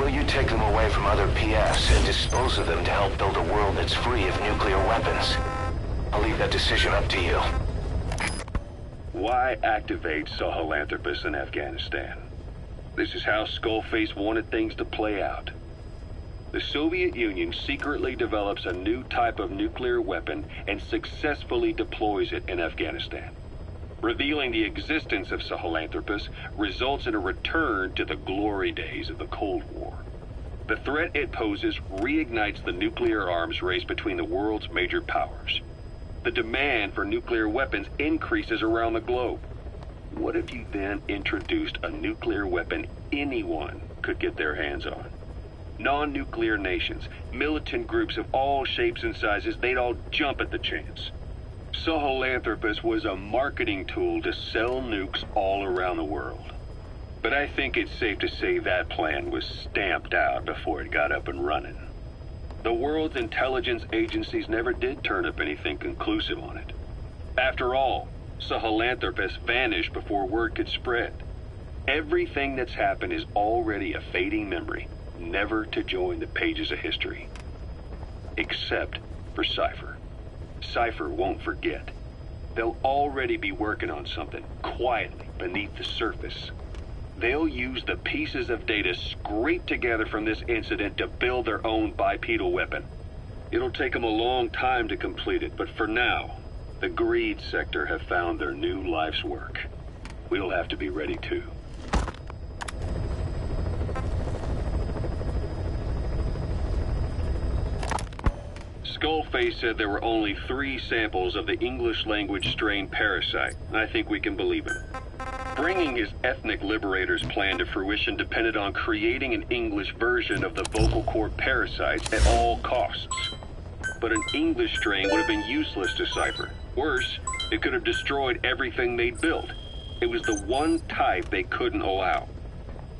will you take them away from other PS and dispose of them to help build a world that's free of nuclear weapons? I'll leave that decision up to you. Why activate Sahelanthropus in Afghanistan? This is how Skullface wanted things to play out. The Soviet Union secretly develops a new type of nuclear weapon and successfully deploys it in Afghanistan. Revealing the existence of Sahelanthropus results in a return to the glory days of the Cold War. The threat it poses reignites the nuclear arms race between the world's major powers. The demand for nuclear weapons increases around the globe. What if you then introduced a nuclear weapon anyone could get their hands on? Non-nuclear nations, militant groups of all shapes and sizes, they'd all jump at the chance. Sahelanthropus was a marketing tool to sell nukes all around the world. But I think it's safe to say that plan was stamped out before it got up and running. The world's intelligence agencies never did turn up anything conclusive on it. After all, Sahelanthropus vanished before word could spread. Everything that's happened is already a fading memory, never to join the pages of history. Except for Cypher. Cypher won't forget. They'll already be working on something, quietly, beneath the surface. They'll use the pieces of data scraped together from this incident to build their own bipedal weapon. It'll take them a long time to complete it, but for now, the greed sector have found their new life's work. We'll have to be ready too. Skullface said there were only 3 samples of the English language strain parasite. I think we can believe him. Bringing his ethnic liberator's plan to fruition depended on creating an English version of the vocal cord parasites at all costs. But an English strain would have been useless to Cypher. Worse, it could have destroyed everything they'd built. It was the one type they couldn't allow.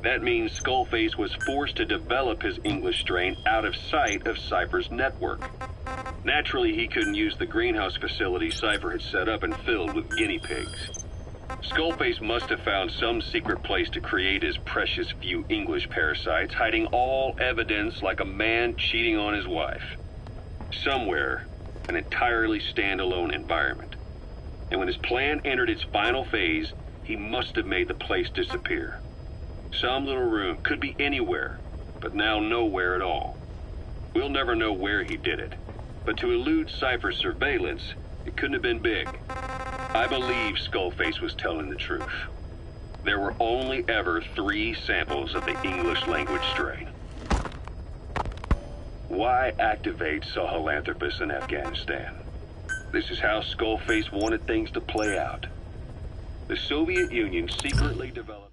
That means Skullface was forced to develop his English strain out of sight of Cypher's network. Naturally, he couldn't use the greenhouse facility Cypher had set up and filled with guinea pigs. Skullface must have found some secret place to create his precious few English parasites, hiding all evidence like a man cheating on his wife. Somewhere, an entirely standalone environment. And when his plan entered its final phase, he must have made the place disappear. Some little room, could be anywhere, but now nowhere at all. We'll never know where he did it, but to elude Cypher's surveillance, it couldn't have been big. I believe Skullface was telling the truth. There were only ever 3 samples of the English language strain. Why activate Sahelanthropus in Afghanistan? This is how Skullface wanted things to play out. The Soviet Union secretly developed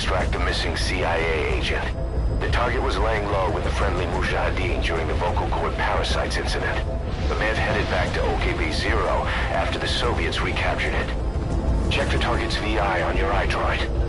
extract the missing CIA agent. The target was laying low with the friendly Mujahideen during the vocal cord parasites incident. The man headed back to OKB-0 after the Soviets recaptured it. Check the target's VI on your iDroid.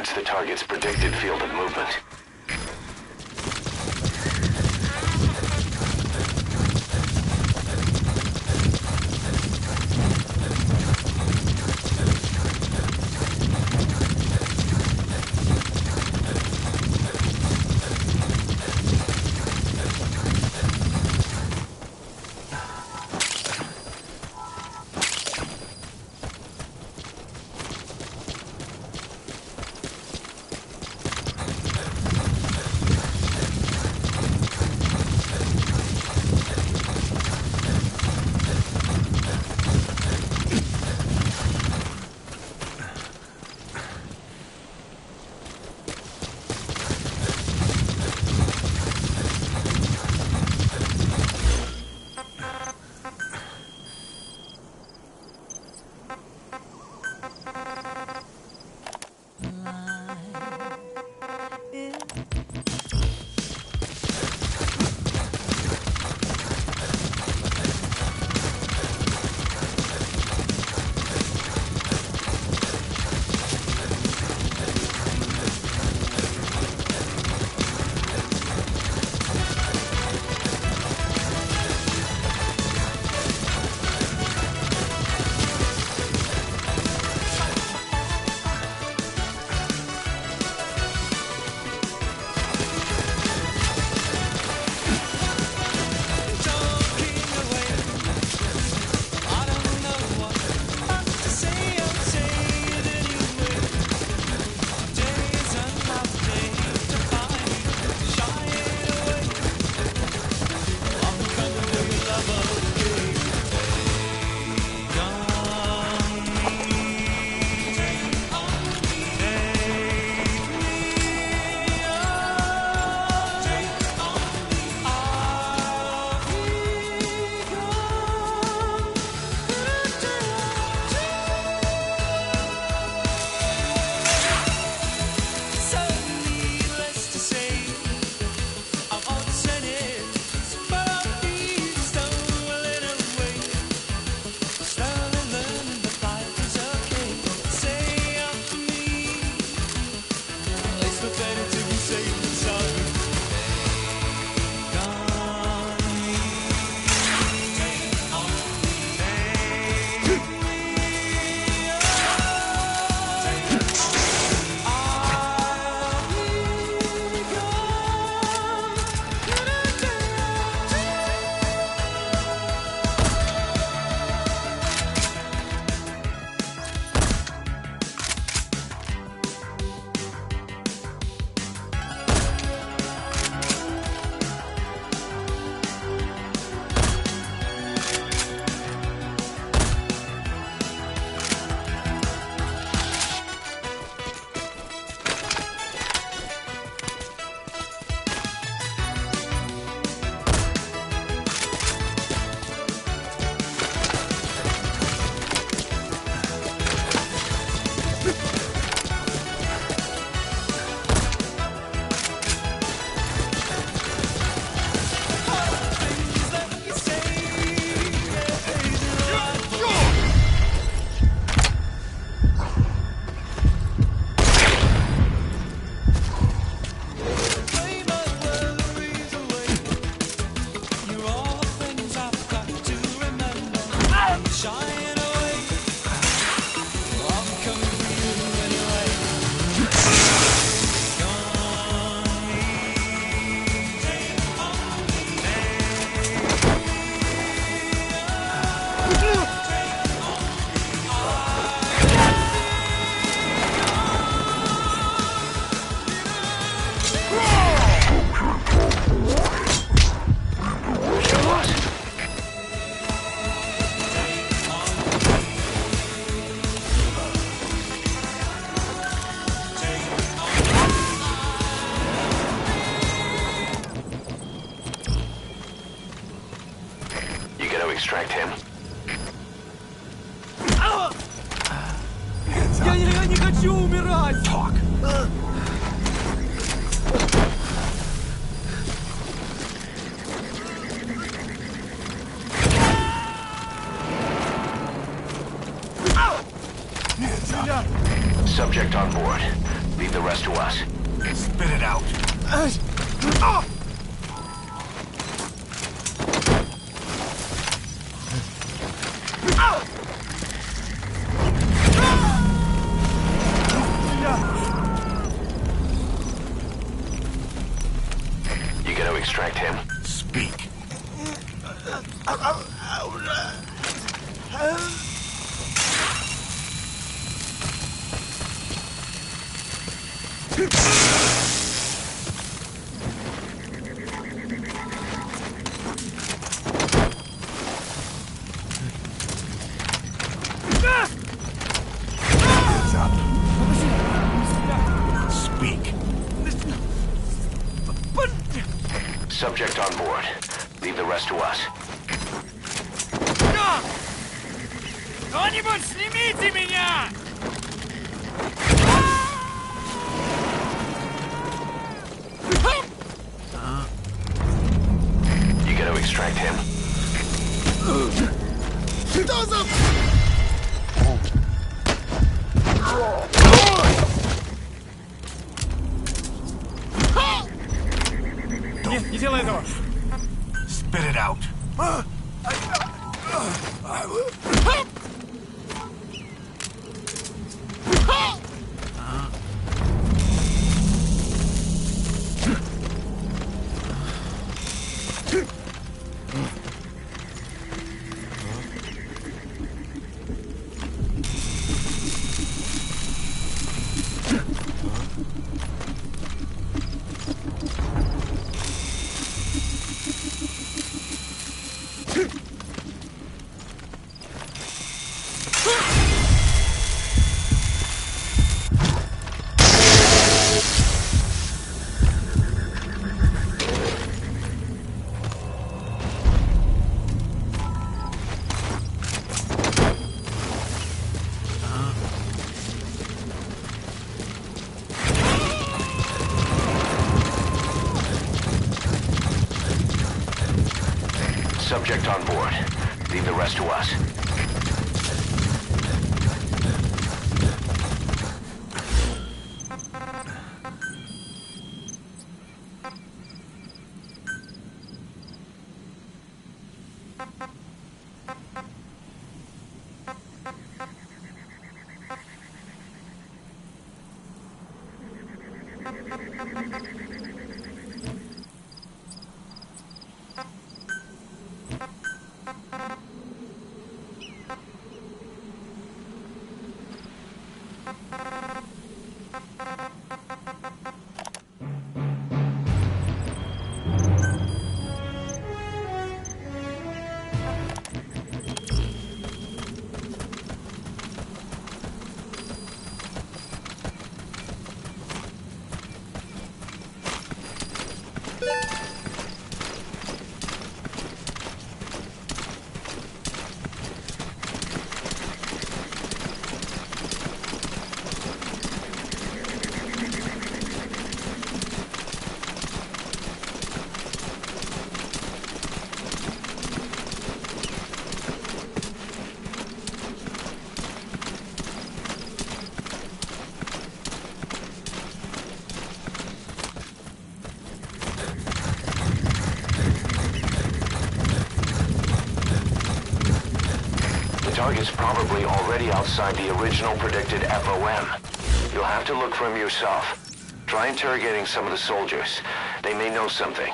That's the target's predicted field of movement. Я не хочу умирать! Talk. Subject on board. Leave the rest to us. Spit it out. You gonna extract him? Speak. Hands up. Speak. Subject on board. Leave the rest to us. Кто-нибудь снимите меня! You gonna extract him? Что за... Нет, не делай этого! Spit it out. Subject on board. Leave the rest to us. Target's probably already outside the original predicted FOM. You'll have to look for him yourself. Try interrogating some of the soldiers. They may know something.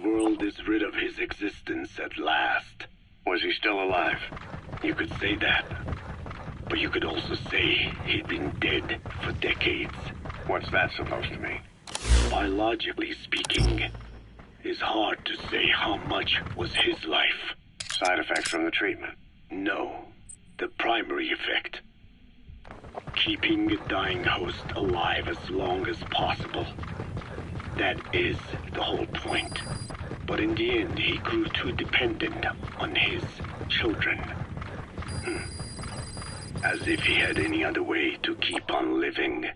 world is rid of his existence at last. Was he still alive? You could say that. But you could also say he'd been dead for decades. What's that supposed to mean? Biologically speaking, it's hard to say how much was his life. Side effects from the treatment? No, the primary effect. Keeping a dying host alive as long as possible. That is the whole point. But in the end, he grew too dependent on his children. As if he had any other way to keep on living.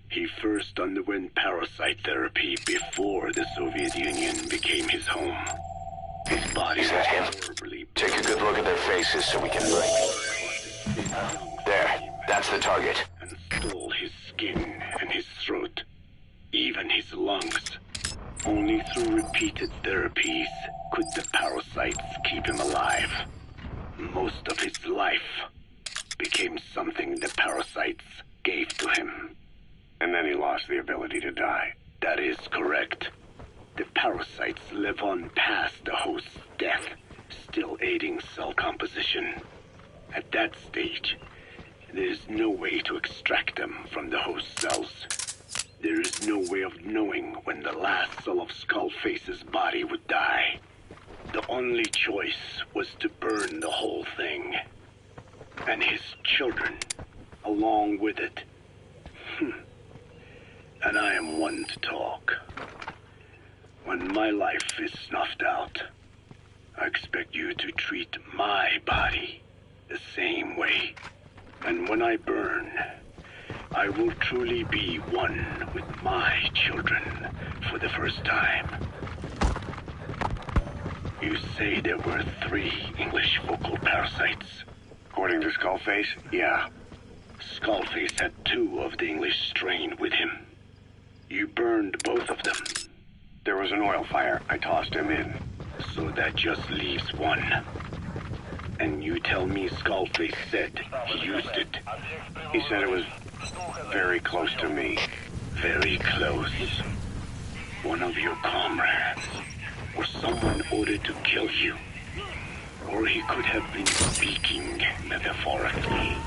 He first underwent parasite therapy before the Soviet Union became his home. His body Is that him? horribly... Take a good look at their faces so we can break. There. That's the target. And stole his skin and his throat. Even his lungs. Only through repeated therapies could the parasites keep him alive. Most of his life became something the parasites gave to him. And then he lost the ability to die. That is correct. The parasites live on past the host's death, still aiding cell composition. At that stage, there is no way to extract them from the host cells. There is no way of knowing when the last cell of Skullface's body would die. The only choice was to burn the whole thing. And his children, along with it. And I am one to talk. When my life is snuffed out, I expect you to treat my body the same way. And when I burn, I will truly be one with my children for the first time. You say there were 3 English vocal parasites. According to Skullface, yeah. Skullface had 2 of the English strain with him. You burned both of them. There was an oil fire. I tossed him in. So that just leaves 1. And you tell me Skullface said he used it. He said it was very close to me. Very close. One of your comrades. Or someone ordered to kill you. Or he could have been speaking metaphorically.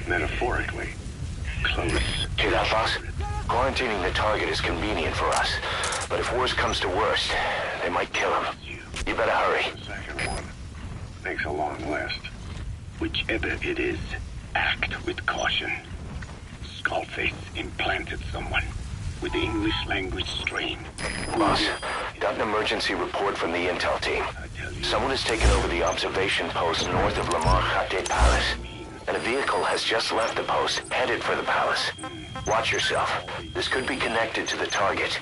Metaphorically. Close. Hear that, boss? Quarantining the target is convenient for us. But if worst comes to worst, they might kill him. You better hurry. The second one makes a long list. Whichever it is, act with caution. Skullface implanted someone with the English language strain. Boss, got an emergency report from the intel team. Someone has taken over the observation post north of Lamar Khatay Palace. And a vehicle has just left the post, headed for the palace. Watch yourself. This could be connected to the target.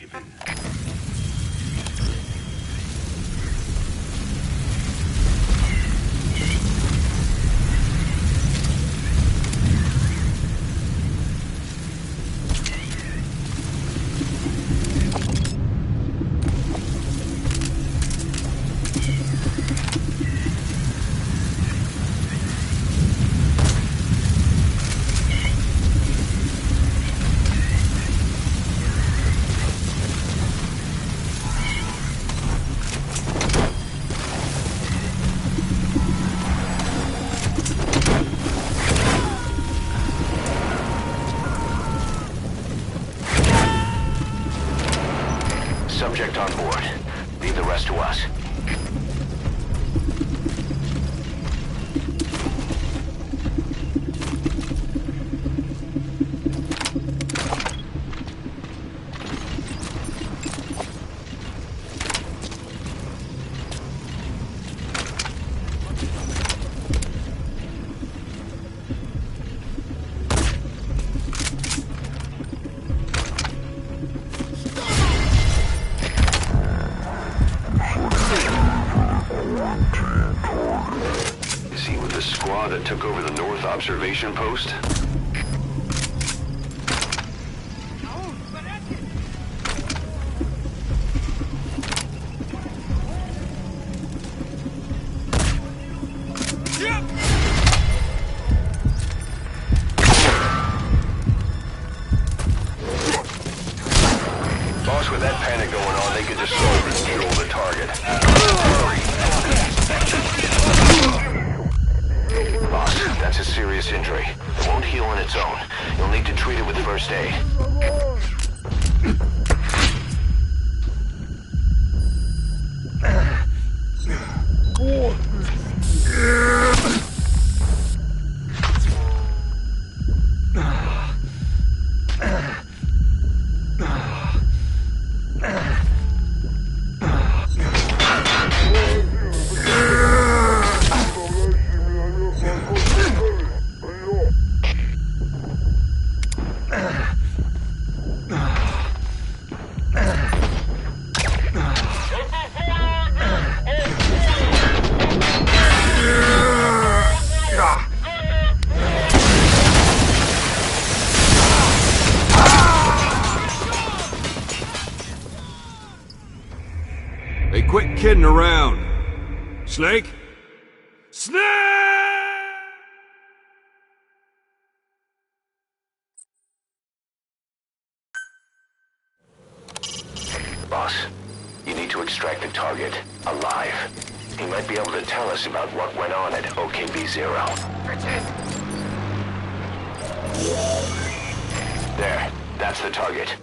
Subject on board. Leave the rest to us. Is he with the squad that took over the North Observation Post? Boss, with that panic going on, they could destroy and fuel the target. Boss, that's a serious injury. It won't heal on its own. You'll need to treat it with first aid. Hey, quit kidding around. Snake? Snake! Boss, you need to extract the target alive. He might be able to tell us about what went on at OKB-0. There, that's the target.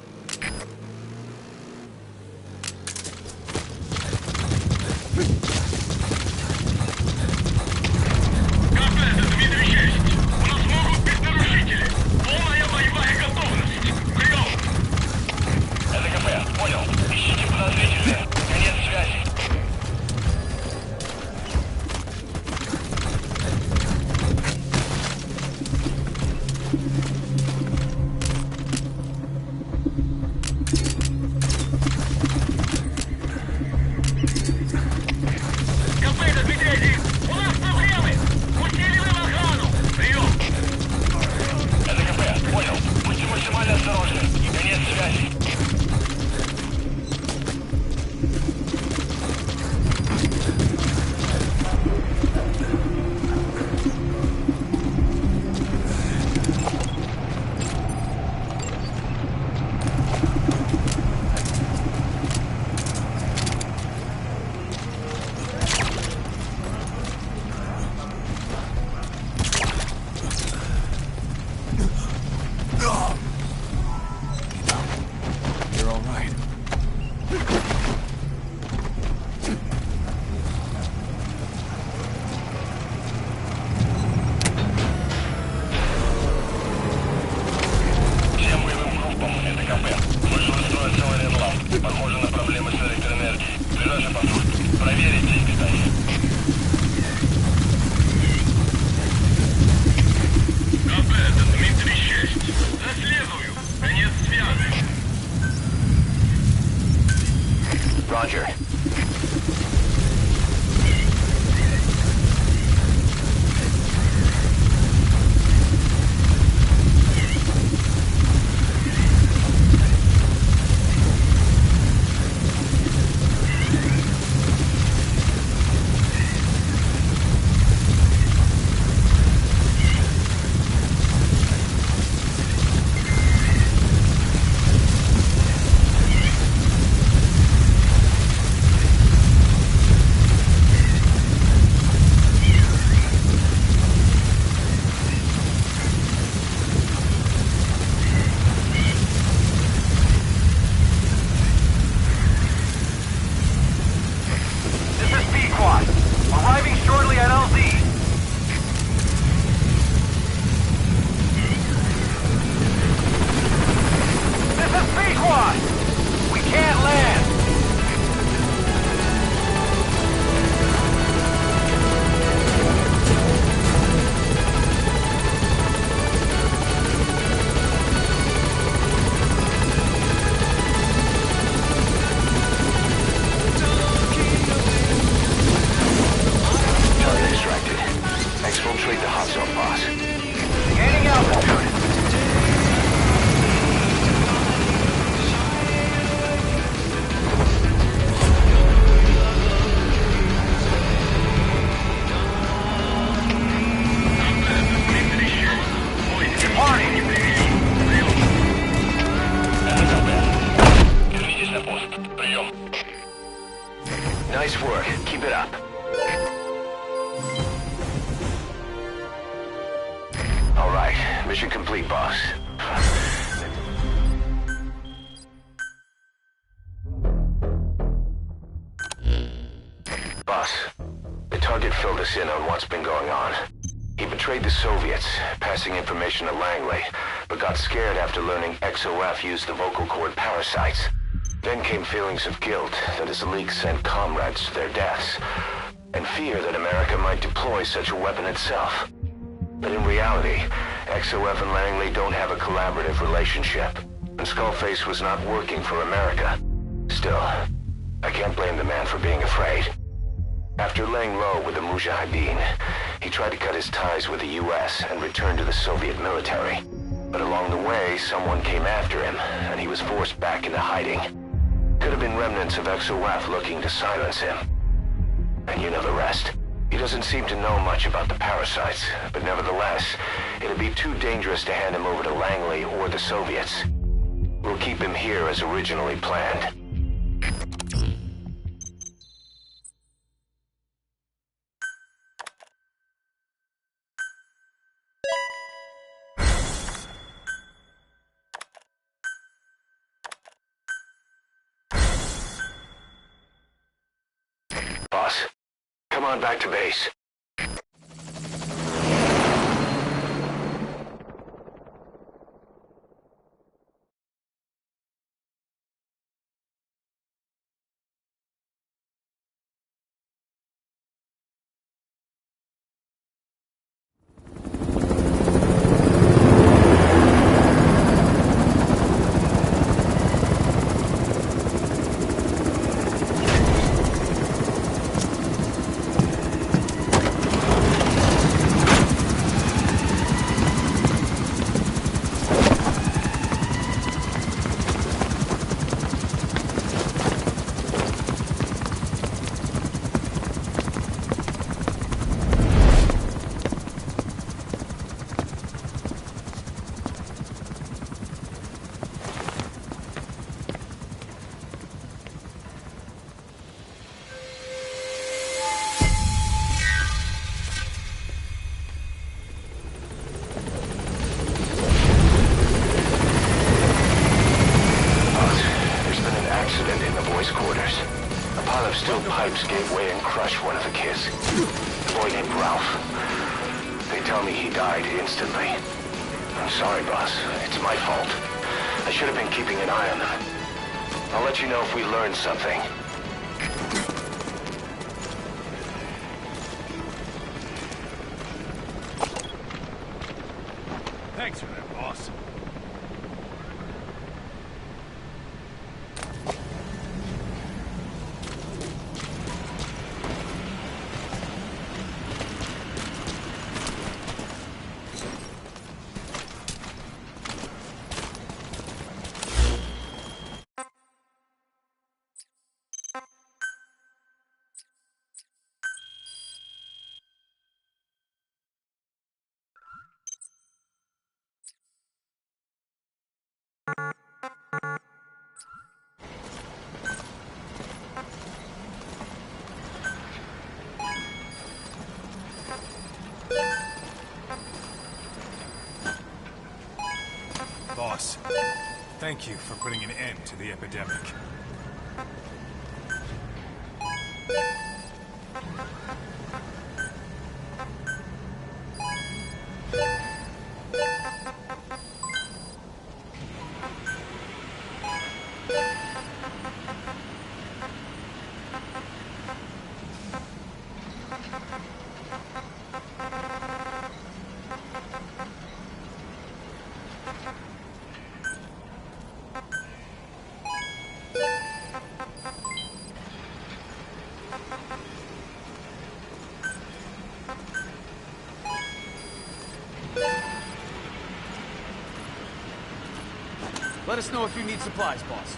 Roger. Nice work. Keep it up. All right. Mission complete, boss. Boss, the target filled us in on what's been going on. He betrayed the Soviets, passing information to Langley, but got scared after learning XOF used the vocal cord parasites. Then came feelings of guilt that his leak sent comrades to their deaths, and fear that America might deploy such a weapon itself. But in reality, XOF and Langley don't have a collaborative relationship, and Skullface was not working for America. Still, I can't blame the man for being afraid. After laying low with the Mujahideen, he tried to cut his ties with the US and return to the Soviet military. But along the way, someone came after him, and he was forced back into hiding. Could have been remnants of XOF looking to silence him. And you know the rest. He doesn't seem to know much about the parasites, but nevertheless, it'd be too dangerous to hand him over to Langley or the Soviets. We'll keep him here as originally planned. Boss, come on back to base. Pipes gave way and crushed one of the kids. A boy named Ralph. They tell me he died instantly. I'm sorry, boss. It's my fault. I should have been keeping an eye on them. I'll let you know if we learn something. Thanks for that, boss. Boss, thank you for putting an end to the epidemic. Let us know if you need supplies, boss.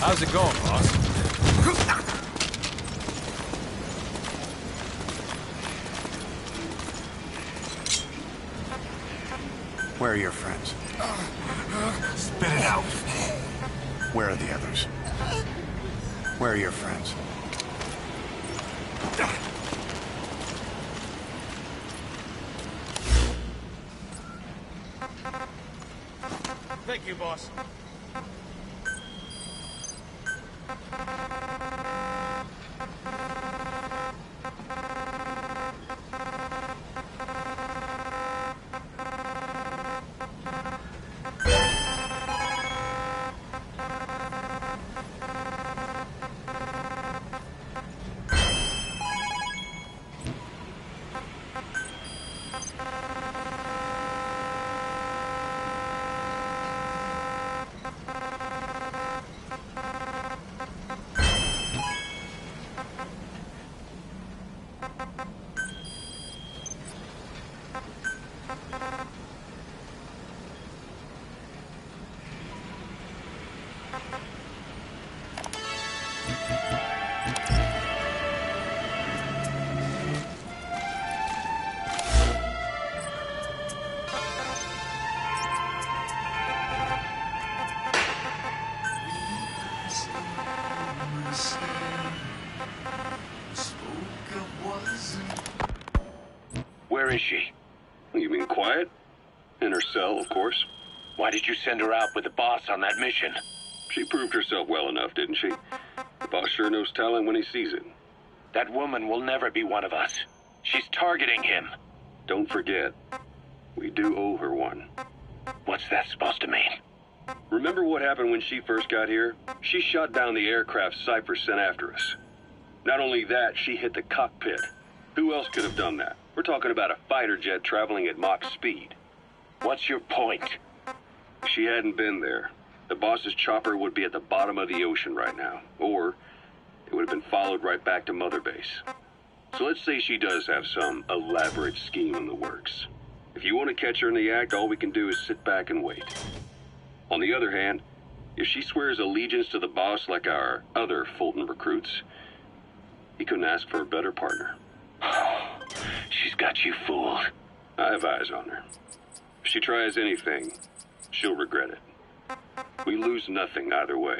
How's it going, boss? Where are your friends? Spit it out. Where are the others? Where are your friends? Thank you, boss. Where is she? You mean quiet? In her cell, of course. Why did you send her out with the boss on that mission? She proved herself well enough, didn't she? The boss sure knows talent when he sees it. That woman will never be one of us. She's targeting him. Don't forget, we do owe her one. What's that supposed to mean? Remember what happened when she first got here? She shot down the aircraft Cypher sent after us. Not only that, she hit the cockpit. Who else could have done that? We're talking about a fighter jet traveling at Mach speed. What's your point? If she hadn't been there, the boss's chopper would be at the bottom of the ocean right now. Or it would have been followed right back to Mother Base. So let's say she does have some elaborate scheme in the works. If you want to catch her in the act, all we can do is sit back and wait. On the other hand, if she swears allegiance to the boss like our other Fulton recruits, he couldn't ask for a better partner. She's got you fooled. I have eyes on her. If she tries anything, she'll regret it. We lose nothing either way.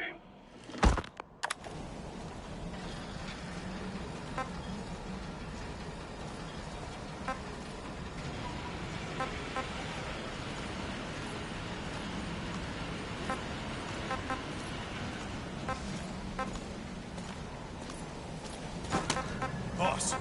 Boss.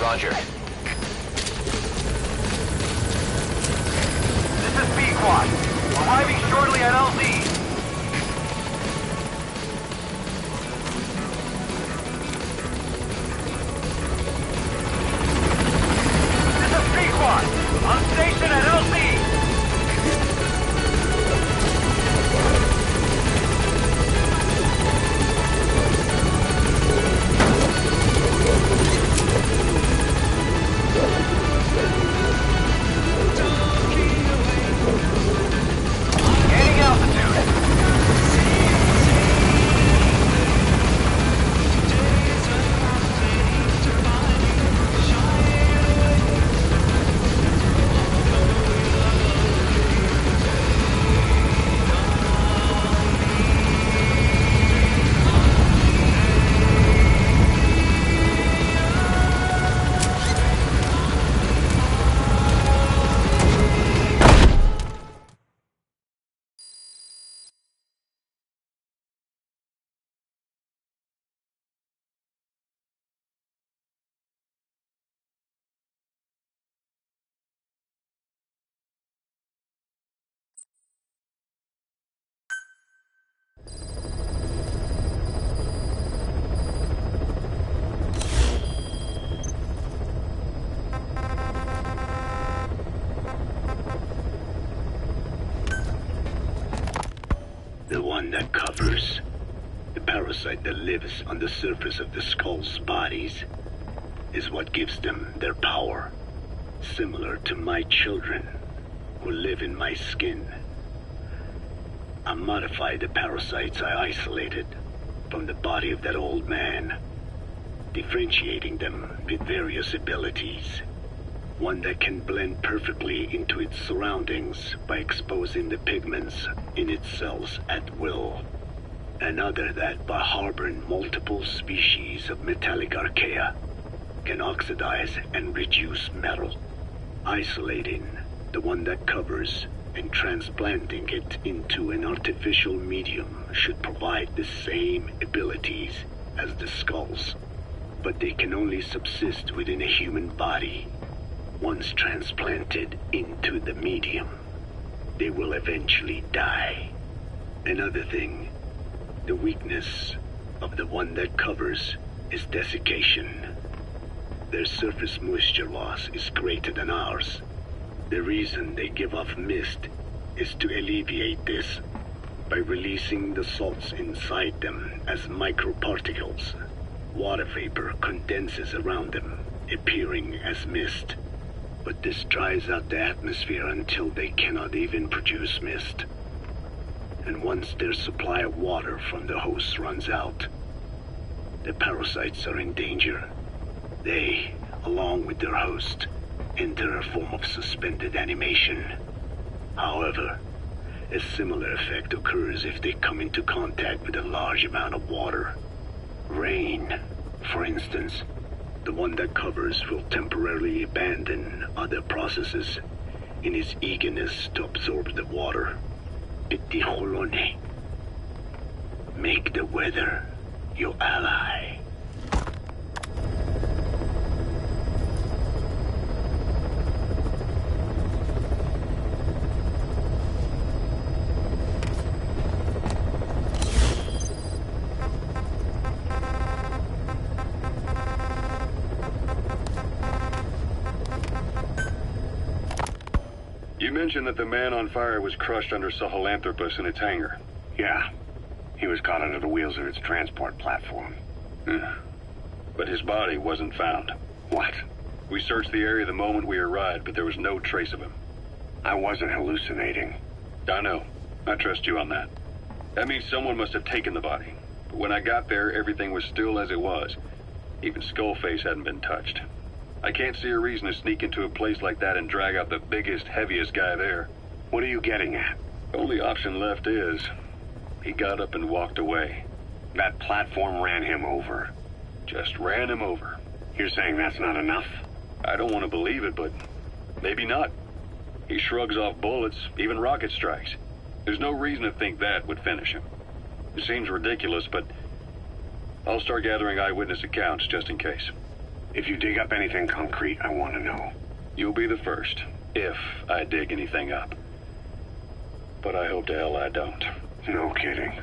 Roger. This is Pequod. Arriving shortly at LZ. This is Pequod. On station at LZ. Gaining altitude. The one that covers. The parasite that lives on the surface of the skull's bodies is what gives them their power. Similar to my children who live in my skin. I modified the parasites I isolated from the body of that old man, differentiating them with various abilities. One that can blend perfectly into its surroundings by exposing the pigments in its cells at will. Another that, by harboring multiple species of metallic archaea, can oxidize and reduce metal. Isolating the one that covers and transplanting it into an artificial medium should provide the same abilities as the skulls, but they can only subsist within a human body. Once transplanted into the medium, they will eventually die. Another thing, the weakness of the one that covers is desiccation. Their surface moisture loss is greater than ours. The reason they give off mist is to alleviate this by releasing the salts inside them as microparticles. Water vapor condenses around them, appearing as mist. But this dries out the atmosphere until they cannot even produce mist. And once their supply of water from the host runs out, the parasites are in danger. They, along with their host, enter a form of suspended animation. However, a similar effect occurs if they come into contact with a large amount of water. Rain, for instance. The one that covers will temporarily abandon other processes in his eagerness to absorb the water. Pitijolone. Make the weather your ally. You mentioned that the man on fire was crushed under Sahelanthropus in its hangar. Yeah. He was caught under the wheels of its transport platform. But his body wasn't found. What? We searched the area the moment we arrived, but there was no trace of him. I wasn't hallucinating. I know. I trust you on that. That means someone must have taken the body. But when I got there, everything was still as it was. Even Skullface hadn't been touched. I can't see a reason to sneak into a place like that and drag out the biggest, heaviest guy there. What are you getting at? The only option left is... he got up and walked away. That platform ran him over. Just ran him over. You're saying that's not enough? I don't want to believe it, but maybe not. He shrugs off bullets, even rocket strikes. There's no reason to think that would finish him. It seems ridiculous, but I'll start gathering eyewitness accounts just in case. If you dig up anything concrete, I want to know. You'll be the first, if I dig anything up. But I hope to hell I don't. No kidding.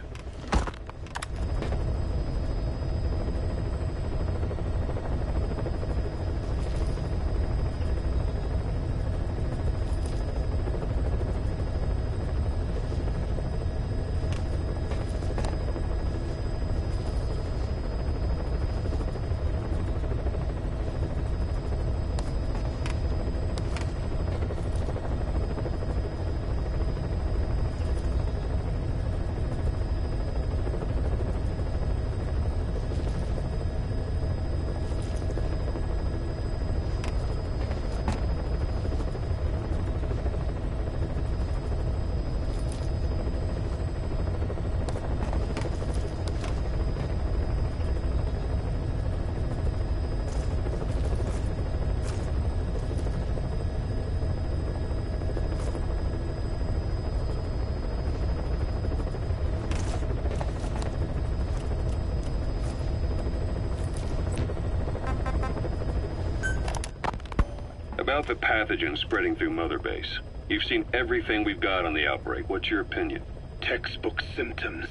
About the pathogen spreading through Mother Base. You've seen everything we've got on the outbreak. What's your opinion? Textbook symptoms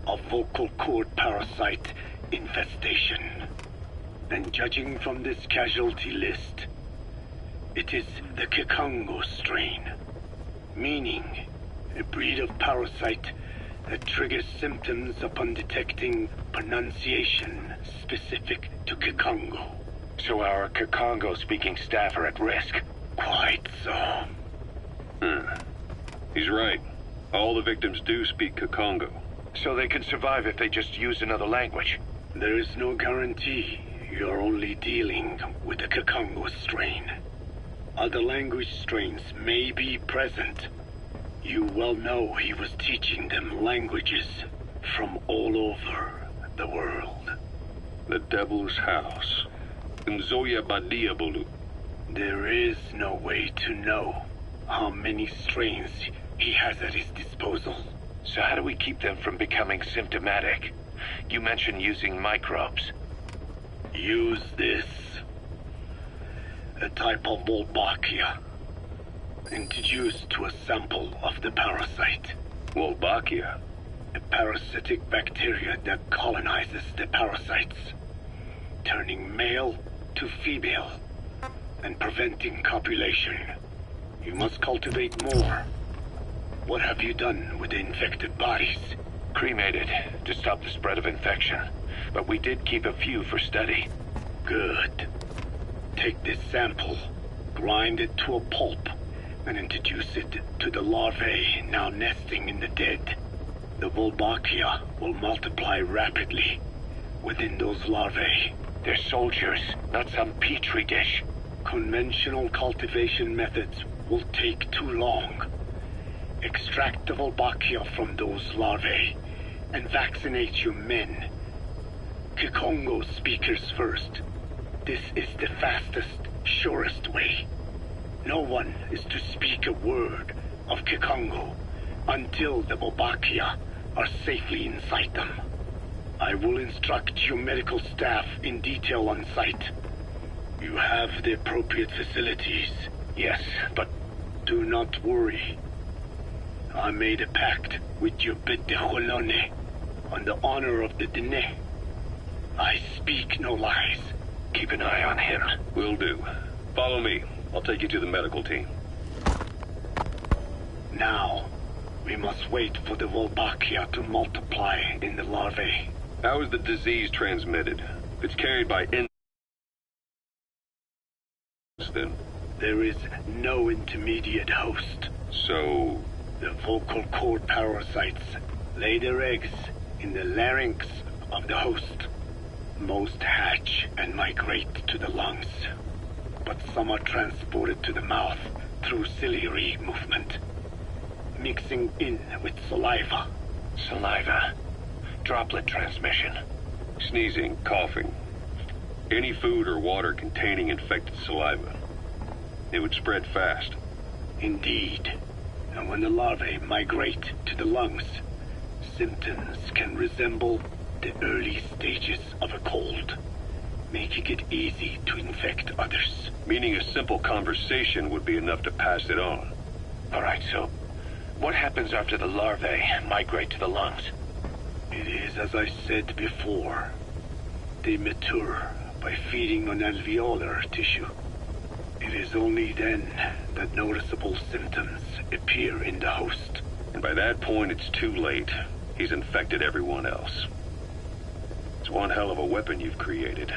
of vocal cord parasite infestation. And judging from this casualty list, it is the Kikongo strain, meaning a breed of parasite that triggers symptoms upon detecting pronunciation specific to Kikongo. So our Kikongo-speaking staff are at risk? Quite so. He's right. All the victims do speak Kikongo. So they can survive if they just use another language? There is no guarantee. You're only dealing with the Kikongo strain. Other language strains may be present. You well know he was teaching them languages from all over the world. The Devil's House. Nzoya Badia Bulu. There is no way to know how many strains he has at his disposal. So how do we keep them from becoming symptomatic? You mentioned using microbes. Use this. A type of Wolbachia. Introduced to a sample of the parasite. Wolbachia? A parasitic bacteria that colonizes the parasites, turning male to female and preventing copulation. You must cultivate more. What have you done with the infected bodies? Cremated to stop the spread of infection, but we did keep a few for study. Good. Take this sample, grind it to a pulp, and introduce it to the larvae now nesting in the dead. The Wolbachia will multiply rapidly within those larvae. They're soldiers, not some petri dish. Conventional cultivation methods will take too long. Extract the Wolbachia from those larvae and vaccinate your men. Kikongo speakers first. This is the fastest, surest way. No one is to speak a word of Kikongo until the Wolbachia are safely inside them. I will instruct your medical staff in detail on site. You have the appropriate facilities. Yes, but do not worry. I made a pact with your Bit de Holone on the honor of the Dene. I speak no lies. keep an eye on him. Will do. Follow me. I'll take you to the medical team. Now, we must wait for the Wolbachia to multiply in the larvae. How is the disease transmitted? It's carried by There is no intermediate host. So, The vocal cord parasites lay their eggs in the larynx of the host. Most hatch and migrate to the lungs, but some are transported to the mouth through ciliary movement, mixing in with saliva. Saliva. Droplet transmission. sneezing, coughing, any food or water containing infected saliva. It would spread fast. Indeed. And when the larvae migrate to the lungs, symptoms can resemble the early stages of a cold, making it easy to infect others. Meaning a simple conversation would be enough to pass it on. All right, so what happens after the larvae migrate to the lungs? It is as I said before. They mature by feeding on alveolar tissue. It is only then that noticeable symptoms appear in the host. And by that point, it's too late. He's infected everyone else. It's one hell of a weapon you've created.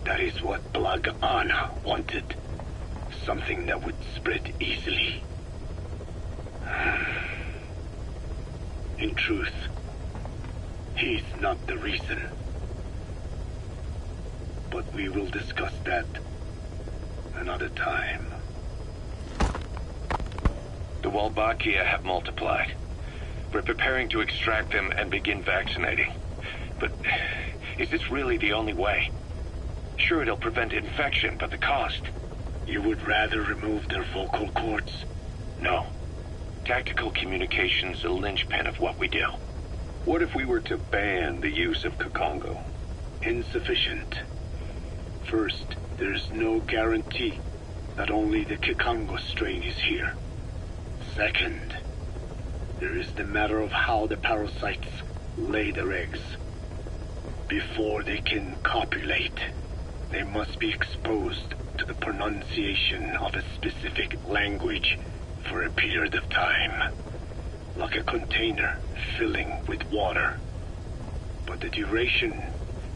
That is what Blag Ana wanted. Something that would spread easily. In truth, he's not the reason. But we will discuss that another time. The Wolbachia have multiplied. We're preparing to extract them and begin vaccinating. But is this really the only way? Sure, it'll prevent infection, but the cost? You would rather remove their vocal cords? No. Tactical communication's the linchpin of what we do. What if we were to ban the use of Kakongo? Insufficient. First, there's no guarantee that only the Kikongo strain is here. Second, there is the matter of how the parasites lay their eggs. Before they can copulate, they must be exposed to the pronunciation of a specific language for a period of time, like a container filling with water. But the duration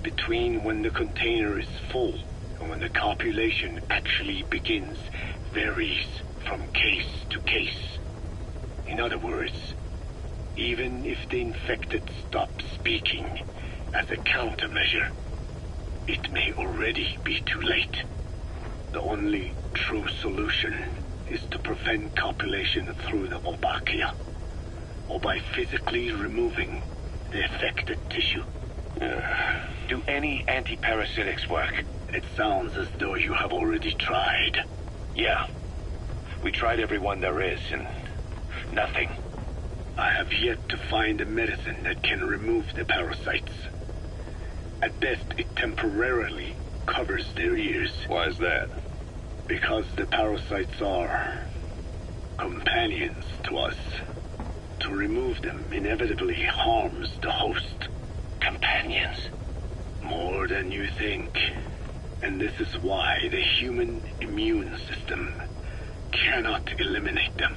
between when the container is full and when the copulation actually begins varies from case to case. In other words, even if the infected stop speaking as a countermeasure, it may already be too late. The only true solution is to prevent copulation through the Wolbachia, or by physically removing the affected tissue. Do any antiparasitics work? It sounds as though you have already tried. Yeah. We tried every one there is, and nothing. I have yet to find a medicine that can remove the parasites. At best, it temporarily covers their ears. Why is that? Because the parasites are companions to us. To remove them inevitably harms the host. Companions? More than you think. And this is why the human immune system cannot eliminate them.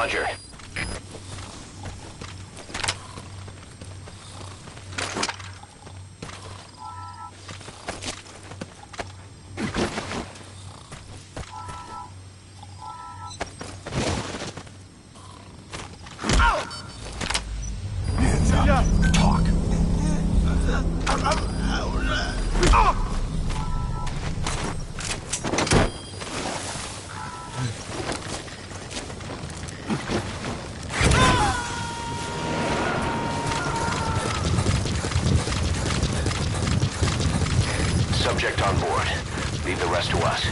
Roger. Hands up. Talk. Subject on board. Leave the rest to us.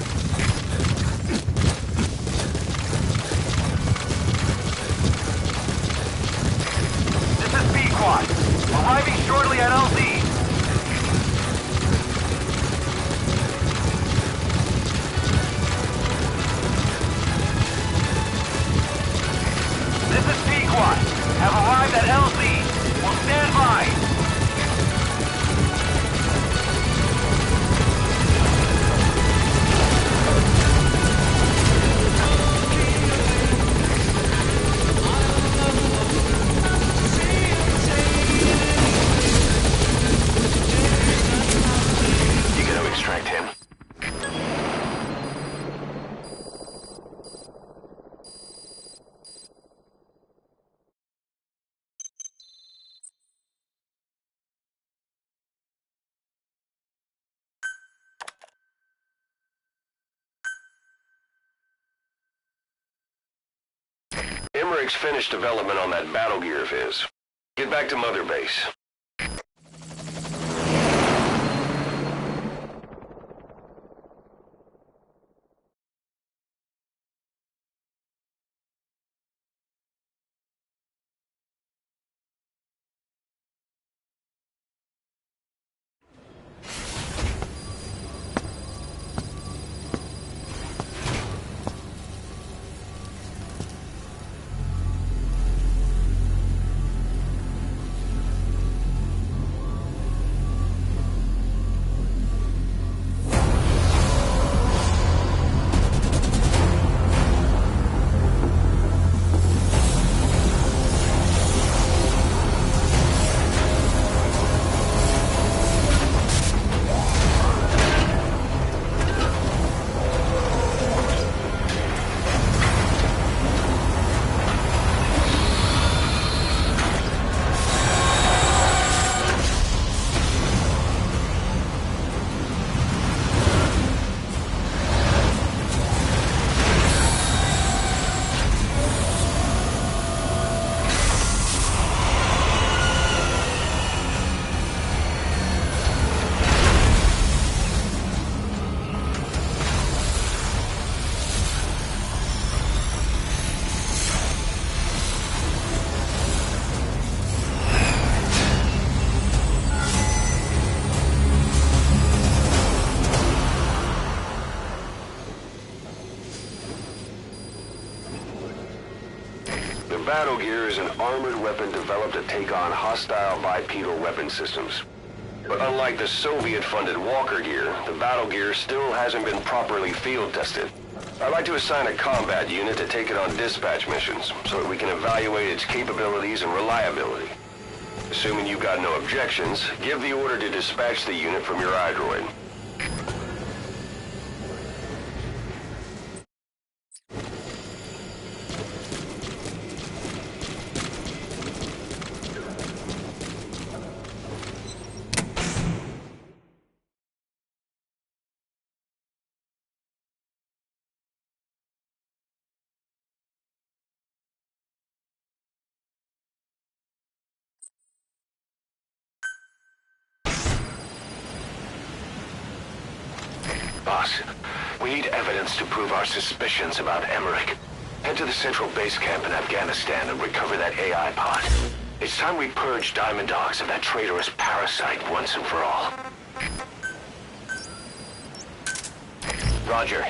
This is Pequod. Arriving shortly at LZ. This is Pequod. Have arrived at LZ. Will stand by. You gonna extract him? Emmerich's finished development on that battle gear of his. Get back to Mother Base. Battle gear is an armored weapon developed to take on hostile bipedal weapon systems. But unlike the Soviet-funded Walker gear, the battle gear still hasn't been properly field tested. I'd like to assign a combat unit to take it on dispatch missions, so that we can evaluate its capabilities and reliability. Assuming you've got no objections, give the order to dispatch the unit from your iDroid. Boss, we need evidence to prove our suspicions about Emmerich. Head to the central base camp in Afghanistan and recover that AI pod. It's time we purge Diamond Dogs of that traitorous parasite once and for all. Roger.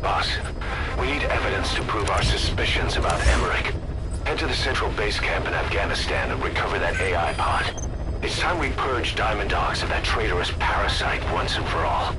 Boss, we need evidence to prove our suspicions about Emmerich. Head to the central base camp in Afghanistan and recover that AI pod. It's time we purge Diamond Dogs of that traitorous parasite once and for all.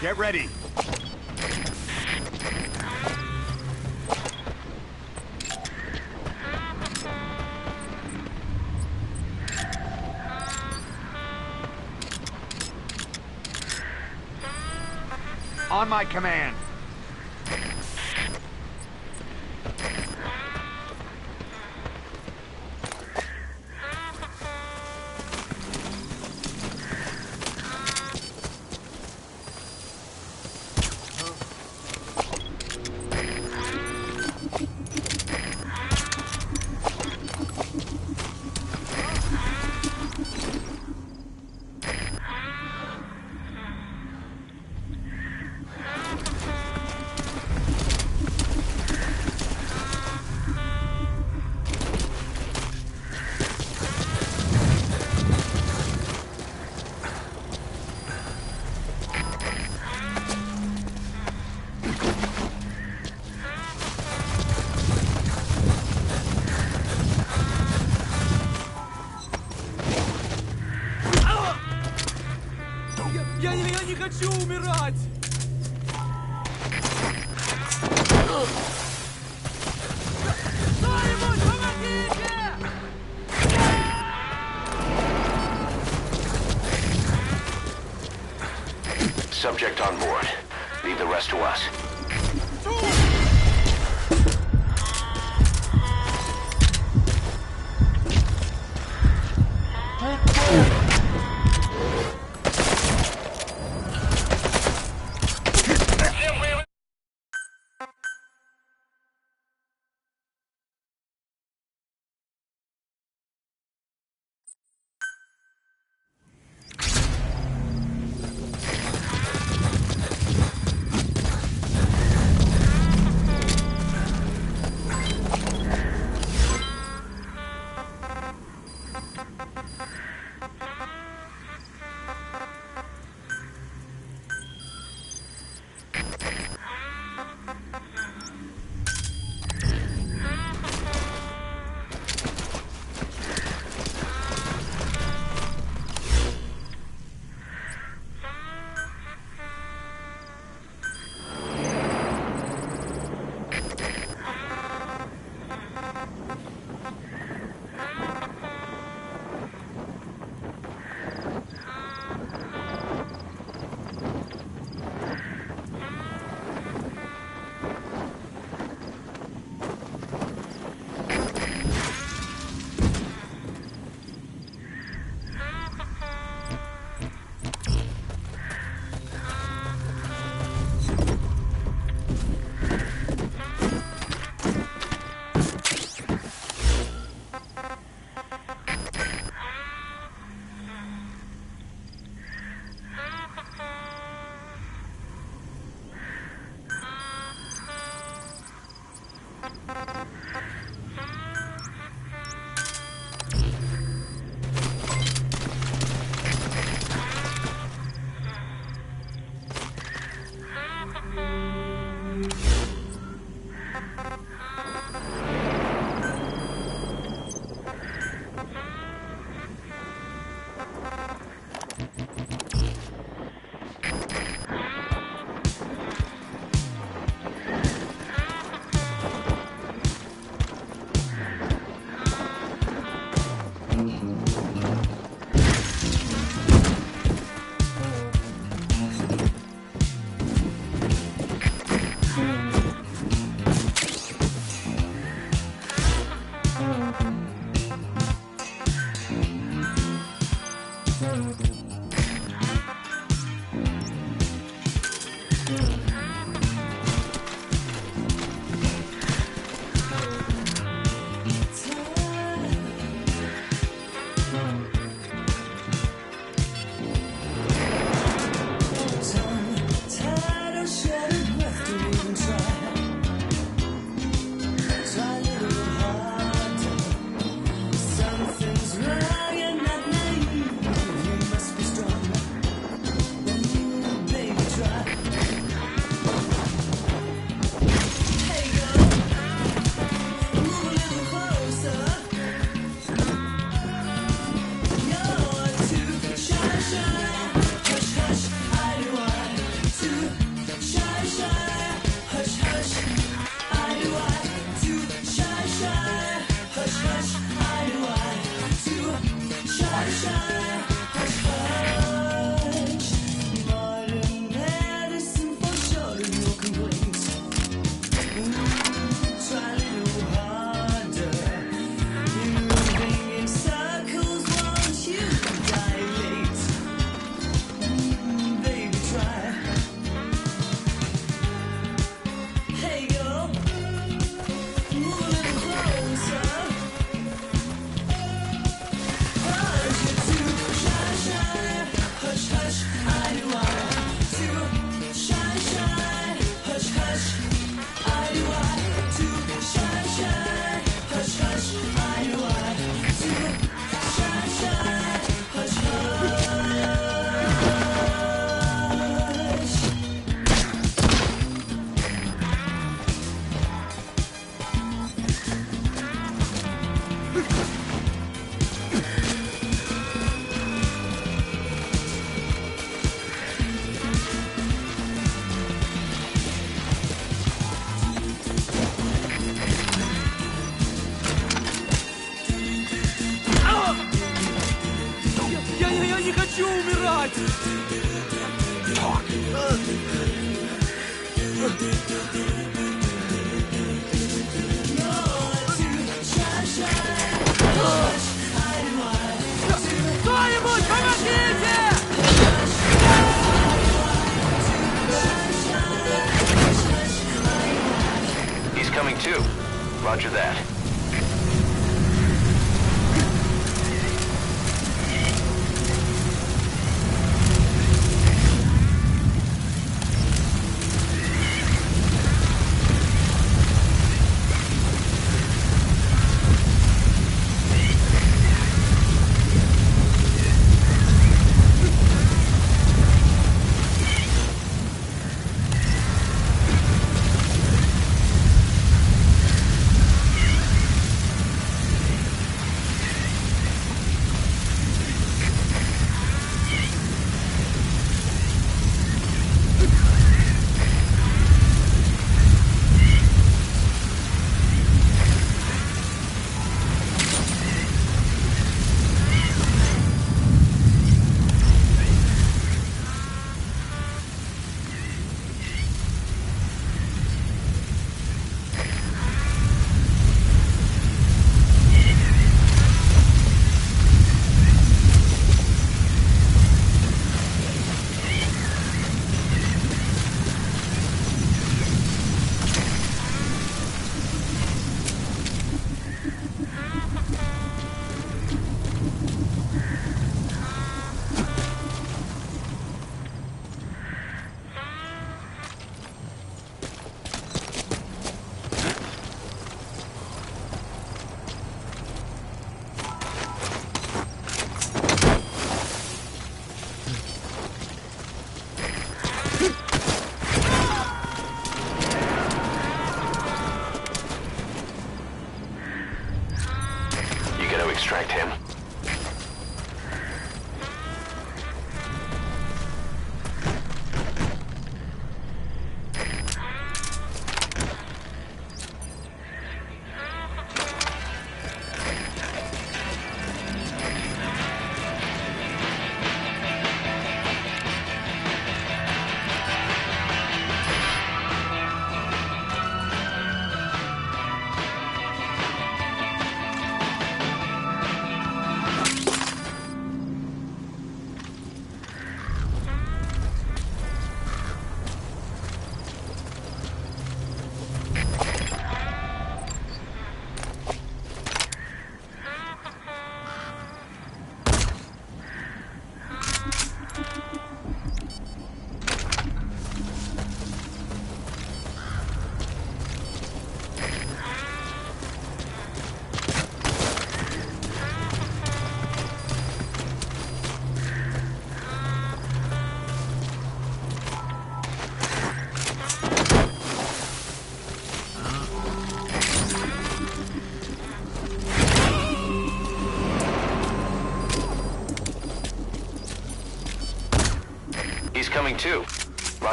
Get ready. On my command. Я не хочу умирать! Кто-нибудь, помогите! Subject on board. Leave the rest to us. Я не хочу умирать! Кто-нибудь, помогите! He's coming too. Roger that. Extract him.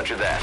Roger that.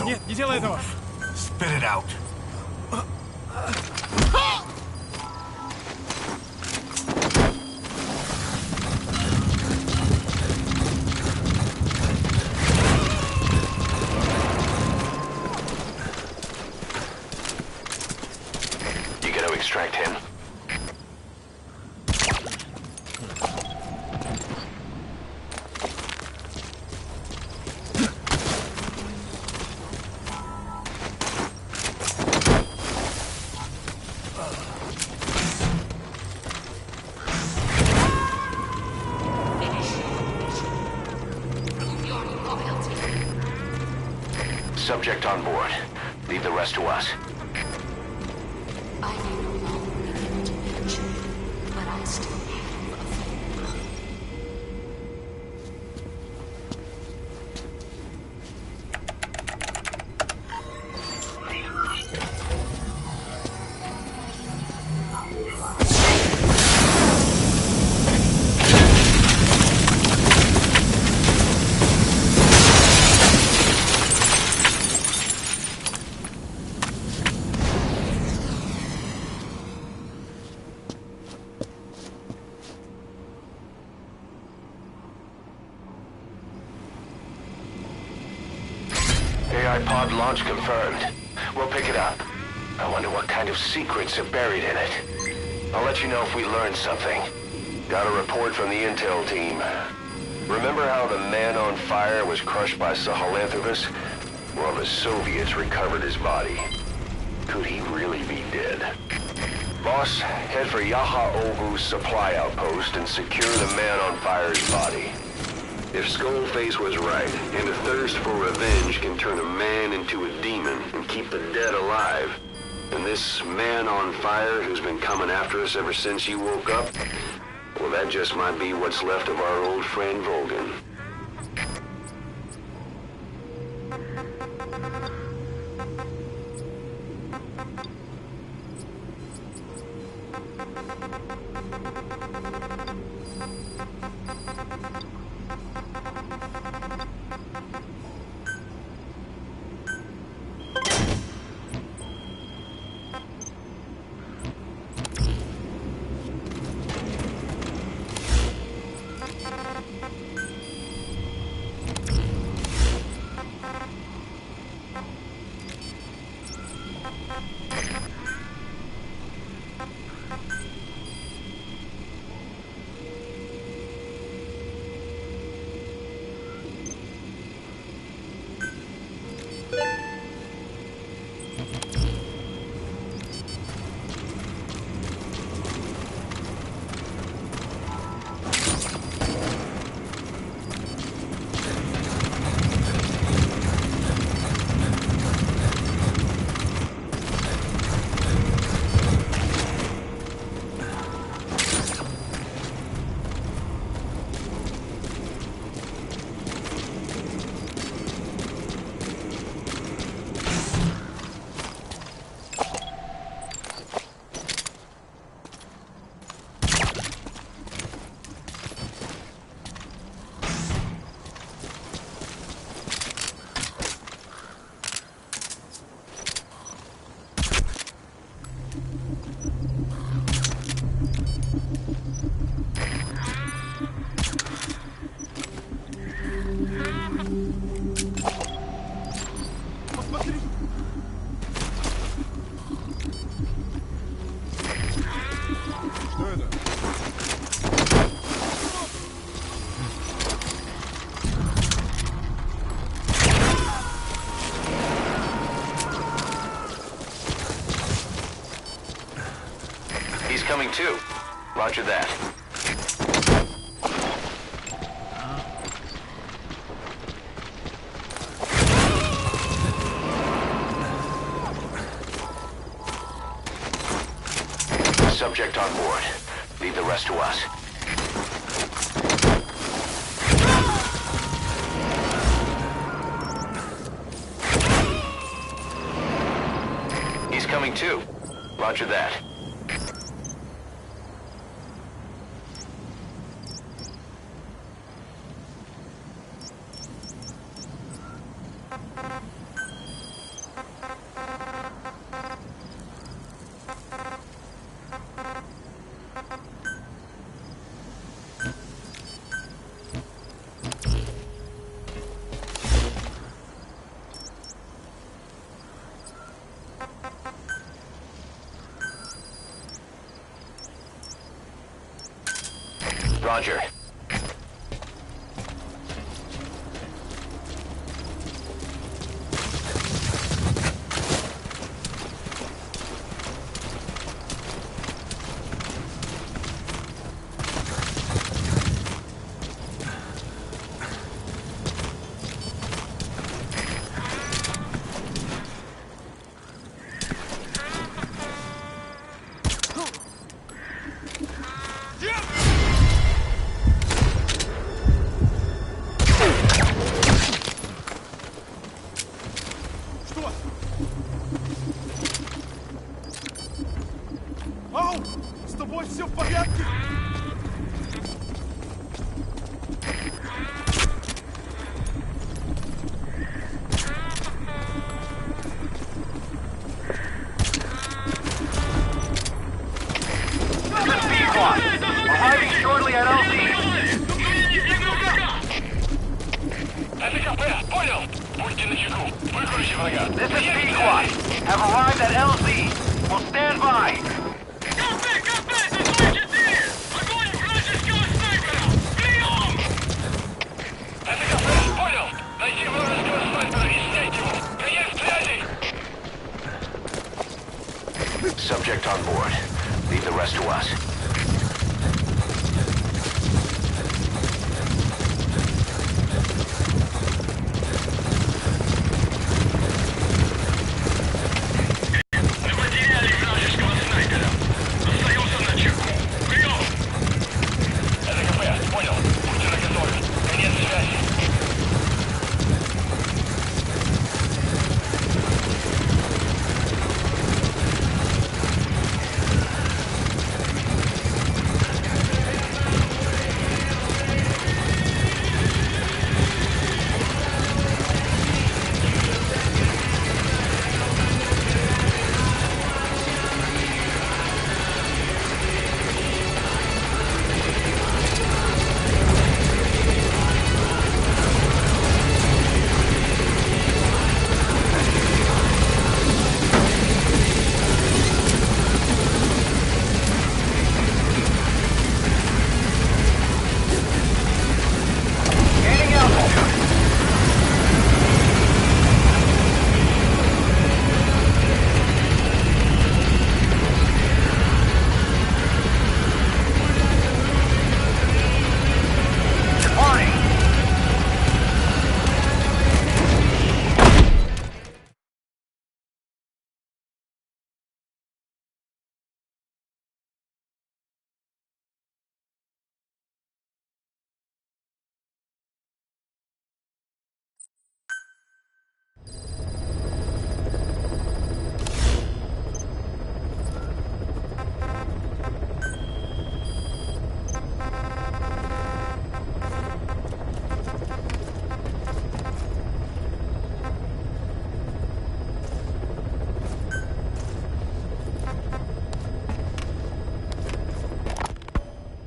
Нет, не делай этого! Spit it out. You gonna extract him? Subject on board. Leave the rest to us. I may no longer be able to reach you, but I still have a favor. AI pod launch confirmed. We'll pick it up. I wonder what kind of secrets are buried in it. I'll let you know if we learn something. Got a report from the intel team. Remember how the man on fire was crushed by Sahelanthropus? Well, the Soviets recovered his body. Could he really be dead? Boss, head for Yaha Ogu's supply outpost and secure the man on fire's body. If Skullface was right, and a thirst for revenge can turn a man into a demon and keep the dead alive, then this man on fire who's been coming after us ever since you woke up, well, that just might be what's left of our old friend Volgin. Coming too. Roger that. Subject on board. Leave the rest to us. He's coming too. Roger that. Roger. Ау! С тобой все в порядке? Arriving shortly at LZ. This is P-Quad. Have arrived at LZ. Will stand by. Subject on board. Leave the rest to us.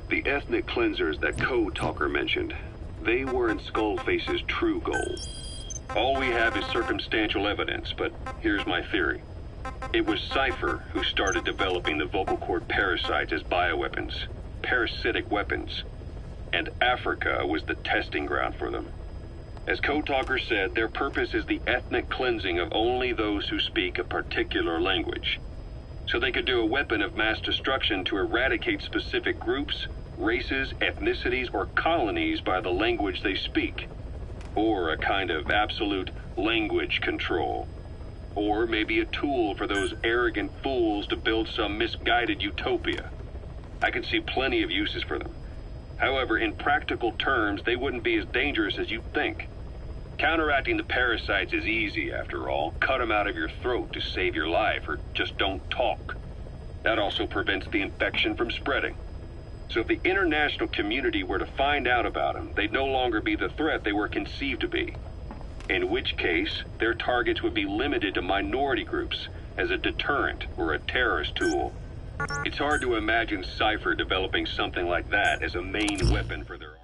The ethnic cleansers that Code Talker mentioned, they weren't Skullface's true goal. All we have is circumstantial evidence, but here's my theory. It was Cypher who started developing the vocal cord parasites as bioweapons, parasitic weapons, and Africa was the testing ground for them. As Code Talker said, their purpose is the ethnic cleansing of only those who speak a particular language. So they could do a weapon of mass destruction to eradicate specific groups, races, ethnicities, or colonies by the language they speak. Or a kind of absolute language control. Or maybe a tool for those arrogant fools to build some misguided utopia. I can see plenty of uses for them. However, in practical terms, they wouldn't be as dangerous as you'd think. Counteracting the parasites is easy, after all. Cut them out of your throat to save your life, or just don't talk. That also prevents the infection from spreading. So if the international community were to find out about them, they'd no longer be the threat they were conceived to be. In which case, their targets would be limited to minority groups as a deterrent or a terrorist tool. It's hard to imagine Cypher developing something like that as a main weapon for their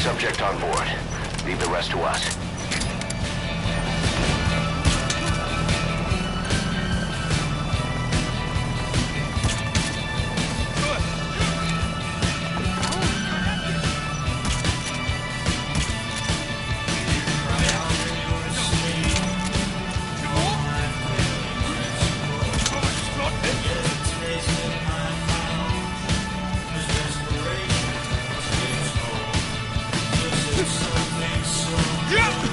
Subject on board. Leave the rest to us. Yeah!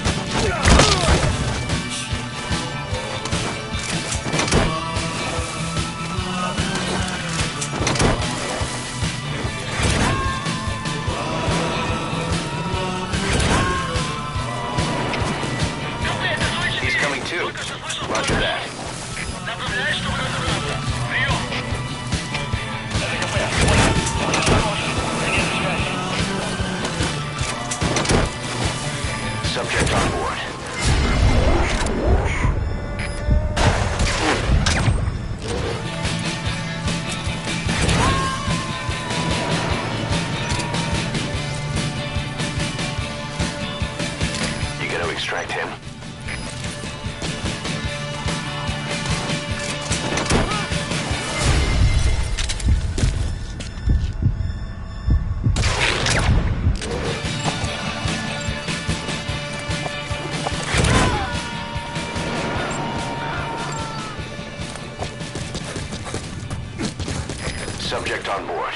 subject on board.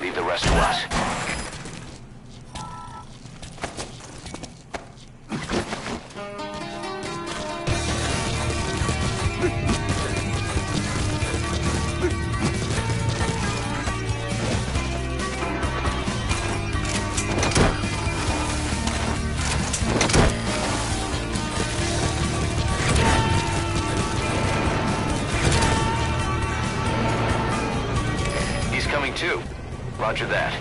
Leave the rest to us. Coming too. Roger that.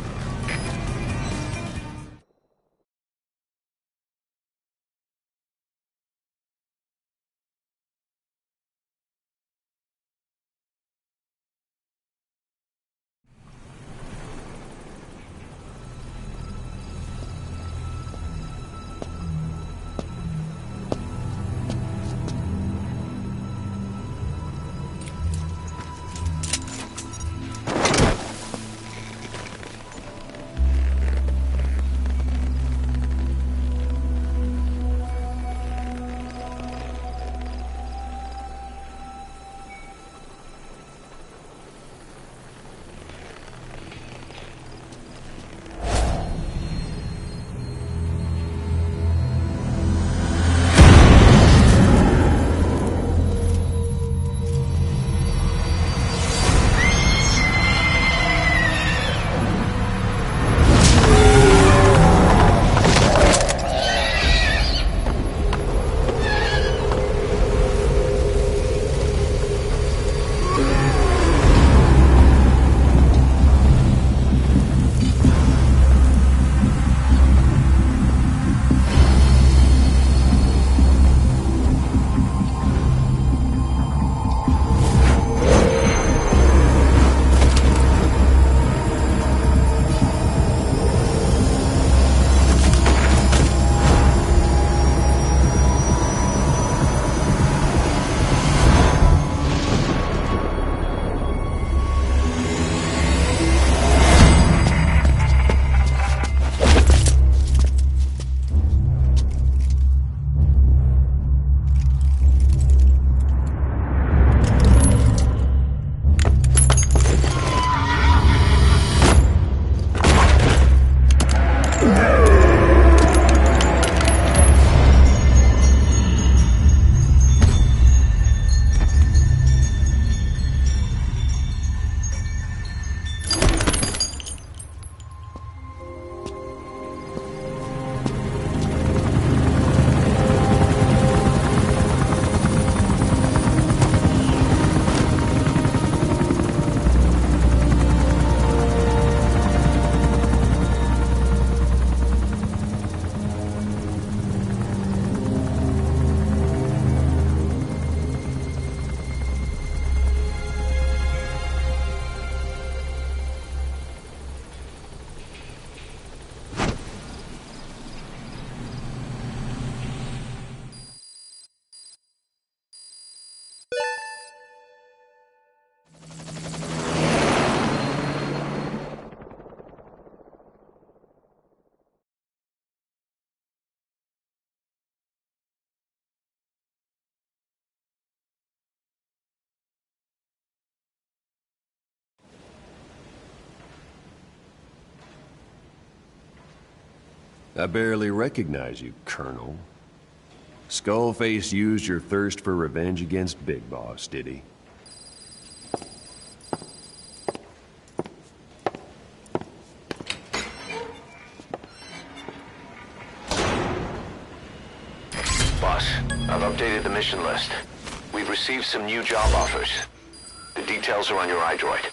I barely recognize you, Colonel. Skullface used your thirst for revenge against Big Boss, did he? Boss, I've updated the mission list. We've received some new job offers. The details are on your iDroid.